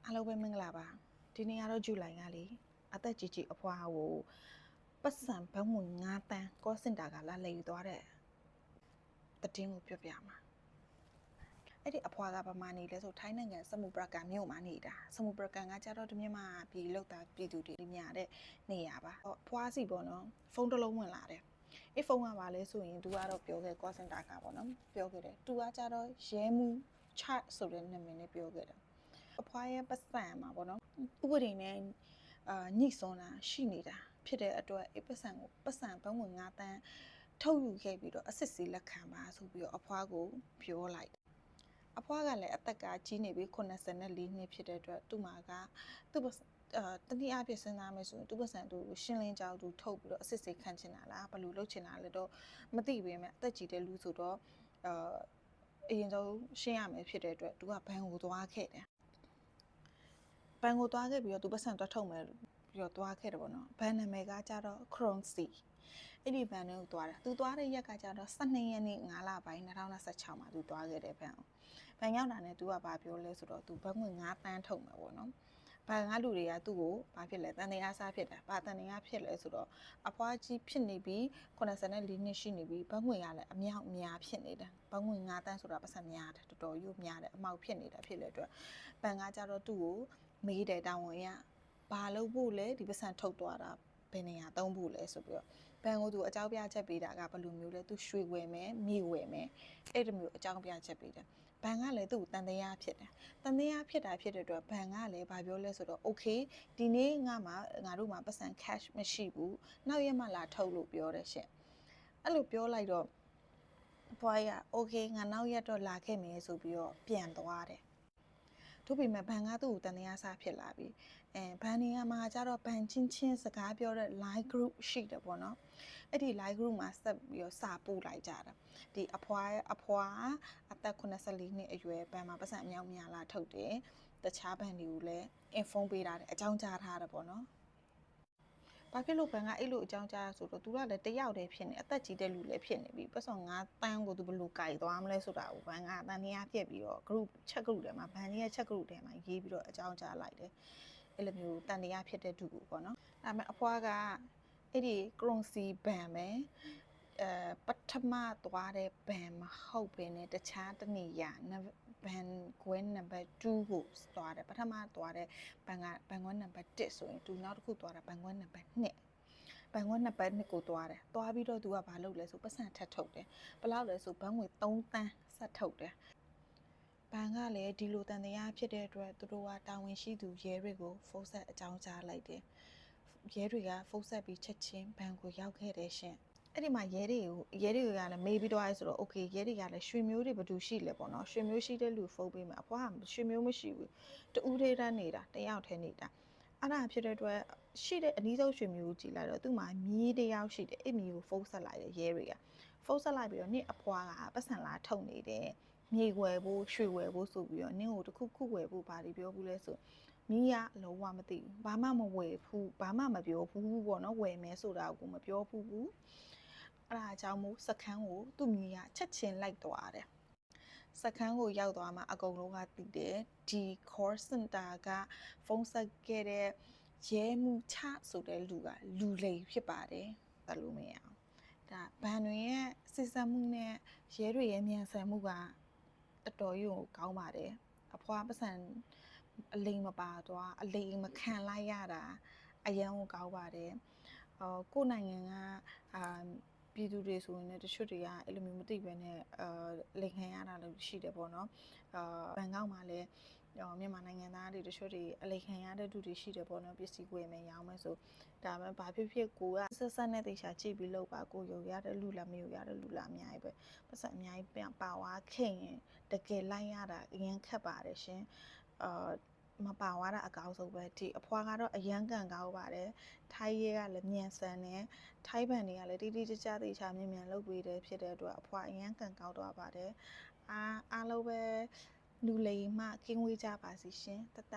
အားလုံးပဲမင်္ဂလာပါဒီနေ့ကတော့ဇူလိုင်ကလေအသက်ကြီးကြီးအဖွားကိုပတ်စံဘန်းဝင်9တန်းကောစင်တာကလာလည်ယူသွားတဲ့တည်င်းကိုပြောပြမှာအဲ့ဒီအဖွားကဗမာနေလဲဆိုထိုင်းနိုင်ငံစမုပရကန်မြို့မှာနေတာစမုပရကန်ကကြတော့တမြန်မာပြည်လောက်တာပြည်သူတွေများတဲ့နေရပါအဖွားစီပေါ့နော်ဖုန်းတစ်လုံးဝင်လာတယ်အဲ့ဖုန်းကပါလဲဆိုရင်သူကတော့ပြောခဲ့ကောစင်တာကပေါ့နော်ပြောခဲ့တယ်သူကကြတော့ရဲမှုချဆိုတဲ့နာမည်နဲ့ပြောခဲ့တယ်အဖွားရဲ့ပတ်စံမှာပေါ့နော်ဥပဒေနဲ့ညှိစွန်းတာရှိနေတာဖြစ်တဲ့အတွက်အဲ့ပတ်စံဘန်းဝင်9တန်းထုတ်ယူခဲ့ပြီးတော့အစစ်စီလက်ခံပါဆိုပြီးတော့အဖွားကိုပြောလိုက်အဖွားကလည်းအသက်ကကြီးနေပြီ84နှစ်ဖြစ်တဲ့အတွက်သူ့မှာကသူ့တနည်းအားဖြင့်စဉ်းစားမယ်ဆိုရင်သူ့ပတ်စံသူရှင်းလင်းကြောင်းသူထုတ်ပြီးတော့အစစ်စီခံချင်တာလားဘယ်လိုလုပ်ချင်တာလဲတော့မသိပေမဲ့အသက်ကြီးတဲ့လူဆိုတော့အရင်ဆုံးရှင်းရမယ်ဖြစ်တဲ့အတွက်သူကဘန်ကိုသွားခဲ့တယ်ဘန်ကိုသွားခဲ့ပြီးတော့သူပတ်စံသွားထုတ်မယ်ပြီးတော့သွားခဲ့တယ်ပေါ့နော်ဘန်နာမည်ကကြတော့ Croncy အဲ့ဒီဘန်ကိုသွားတာသူသွားတဲ့ရက်ကကြတော့12ရက်နေ့9လပိုင်း2016မှာသူသွားခဲ့တယ်ဘန်ရောက်တာနဲ့သူကဘာပြောလဲဆိုတော့သူဘန်ဝင်9တန်းထုတ်မယ်ပေါ့နော်ဘာငါလူတွေကသူ့ကိုဘာဖြစ်လဲတန်တရားစားဖြစ်တယ်ဘာတန်တရားဖြစ်လဲဆိုတော့အဖွားကြီးဖြစ်နေပြီး84နှစ်ရှိနေပြီးဘန်ဝင်ကလည်းအမြောက်များဖြစ်နေတယ်ဘန်ဝင်9တန်းဆိုတာပတ်စံများတယ်တော်တော်ရုပ်များတယ်အမောက်ဖြစ်နေတာဖြစ်လေအတွက်ဘန်ကကြတော့သူ့ကိုမေးတယ်တောင်းဝင်ရဘာလို့ဖို့လဲဒီပတ်စံထုတ်သွားတာဘယ်နေရာသုံးဖို့လဲဆိုပြီးတော့ဘန်ကိုသူအကြောင်းပြချက်ပေးတာကဘယ်လိုမျိုးလဲသူရွှေဝယ်မယ်မြေဝယ်မယ်အဲ့ဒီမျိုးအကြောင်းပြချက်ပေးတယ်ဘန်ကလည်းသူ့ကိုတန်တရားဖြစ်တယ်တန်တရားဖြစ်တာဖြစ်တဲ့အတွက်ဘန်ကလည်းဘာပြောလဲဆိုတော့ okay ဒီနေ့ငါတို့မှာပတ်စံ cash မရှိဘူးနောက်ရက်မှလာထုတ်လို့ပြောတယ်ရှင်အဲ့လိုပြောလိုက်တော့ဘွားရ okay ငါနောက်ရက်တော့လာခဲ့မယ်ဆိုပြီးတော့ပြန်သွားတယ်ထို့ပေမဲ့ဘန်ကသူ့ကိုတန်တရားစားဖြစ်လာပြီဘန်နေရာမှာကျတော့ဘန်ချင်းစကားပြောတဲ့ line group ရှိတယ်ပေါ့နော်အဲ့ဒီ line group မှာဆက်ပြီးတော့စာပို့လိုက်ကြတာဒီအဖွားအသက်84နှစ်အရွယ်ဘန်မှာပတ်စံအမြောက်များလာထုတ်တယ်တခြားဘန်တွေကိုလည်း inform ပေးထားတယ်အကြောင်းကြားထားတယ်ပေါ့နော်ဘာဖြစ်လို့ဘန်ကအဲ့လိုအကြောင်းကြားဆိုတော့သူကလည်းတယောက်တည်းဖြစ်နေအသက်ကြီးတဲ့လူလည်းဖြစ်နေပြီပတ်စော9တန်းကိုသူဘယ်လိုကြိုက်သွားမလဲဆိုတာကိုဘန်ကတန်တရားပြက်ပြီးတော့ group chat group ထဲမှာဘန်ရဲ့ chat group ထဲမှာရေးပြီးတော့အကြောင်းကြားလိုက်တယ်အဲ့လိုမျိုးတန်တရားဖြစ်တဲ့သူကိုပေါ့နော်ဒါပေမဲ့အဖွားကအဲ့ဒီ Croncy ဘန်ပဲပထမသွားတဲ့ဘန်မဟုတ်ဘဲနဲ့တခြားတနေရာဘန်ကွဲနံပါတ်2ကိုသွားတယ်ပထမသွားတဲ့ဘန်ကွဲနံပါတ်1ဆိုရင်သူနောက်တစ်ခုသွားတာဘန်ကွဲနံပါတ်2ဘန်ကွဲနံပါတ်2ကိုသွားတယ်သွားပြီးတော့သူကဘာလုပ်လဲဆိုပတ်စံထပ်ထုတ်တယ်ဘယ်လောက်လဲဆိုဘန်ငွေ3တန်းဆက်ထုတ်တယ်ဘန်ကလည်းဒီလိုတန်တရားဖြစ်တဲ့အတွက်သူတို့ကတာဝန်ရှိသူရဲတွေကိုဖုန်းဆက်အကြောင်းကြားလိုက်တယ်ရဲတွေကဖုန်းဆက်ပြီးချက်ချင်းဘန်ကိုရောက်ခဲ့တယ်ရှင်အဲ့ဒီမှာရဲတွေကလည်းမေးပြီးတော့အဲဆိုတော့ okay ရဲတွေကလည်းရွှေမျိုးတွေဘယ်သူရှိလဲပေါ့နော်ရွှေမျိုးရှိတဲ့လူဖုန်းပေးမယ်အဖွားကရွှေမျိုးမရှိဘူးတူးသေးတန်းနေတာတယောက်တည်းနေတာအဲ့ဒါဖြစ်တဲ့အတွက်ရှိတဲ့အနည်းဆုံးရွှေမျိုးကြည့်လိုက်တော့သူ့မှာမြီးတယောက်ရှိတယ်အဲ့မြီးကိုဖုန်းဆက်လိုက်တယ်ရဲတွေကဖုန်းဆက်လိုက်ပြီးတော့နေ့အဖွားကပတ်စံလာထုတ်နေတယ်မြေဝယ်ဖို့ရွှေဝယ်ဖို့ဆိုပြီးတော့နင်းကိုတခုဝယ်ဖို့ဘာတွေပြောဘူးလဲဆိုမီးကအလုံးဝမသိဘူးဘာမှမဝယ်ဘူးဘာမှမပြောဘူးပေါ့နော်ဝယ်မယ်ဆိုတာကိုမပြောဘူးအဲ့ဒါကြောင့်မို့စခန်းကိုသူ့မီးကချက်ချင်းလိုက်သွားတယ်စခန်းကိုရောက်သွားမှအကုန်လုံးကသိတယ်ဒီ call center ကဖုန်းဆက်ခဲ့တဲ့ရဲမှုချဆိုတဲ့လူကလူလိမ်ဖြစ်ပါတယ်ဘာလို့မရအောင်ဒါဘန်တွေရဲ့စစ်စက်မှုနဲ့ရဲတွေရဲ့မြန်ဆန်မှုကတော်တော်ကြီးကိုကောင်းပါတယ်အဖွားပစံအလိမ်မပါသွားအလိမ်မခံလိုက်ရတာအရန်ကိုကောင်းပါတယ်ကိုနိုင်ငံကပြည်သူတွေဆိုရင်လည်းတချို့တွေကအဲ့လိုမျိုးမသိဘဲနဲ့လိမ်ခံရတာလည်းရှိတယ်ပေါ့နော်ဘန်ကောက်မှာလည်းမြန်မာနိုင်ငံသားတွေတချို့တွေအလိမ်ခံရတဲ့သူတွေရှိတယ်ပေါ့နော်ပစ္စည်းဝယ်မယ်ရောင်းမယ်ဆိုဒါမှဘာဖြစ်ဖြစ်ကိုကဆက်နဲ့တေချာကြည့်ပြီးလုပ်ပါကိုရုံရတဲ့လူလားမရုံရတဲ့လူလားအများကြီးပဲပတ်စံအများကြီးပါဝါခင်ရင်တကယ်လိုက်ရတာအရင်ခက်ပါတယ်ရှင်မပါဝါတာအကောင်းဆုံးပဲဒီအဖွားကတော့အရန်ကန်ကောင်းပါတယ်ထိုင်းရဲကလည်းမြန်ဆန်တယ်ထိုင်းဘန်တွေကလည်းတိတိကျကျသေချာမြန်လုပ်ပေးတယ်ဖြစ်တဲ့အတွက်အဖွားအရန်ကန်ကောင်းသွားပါတယ်အားလုံးပဲလူလိမ်မှကင်းဝေးကြပါစီရှင်တတ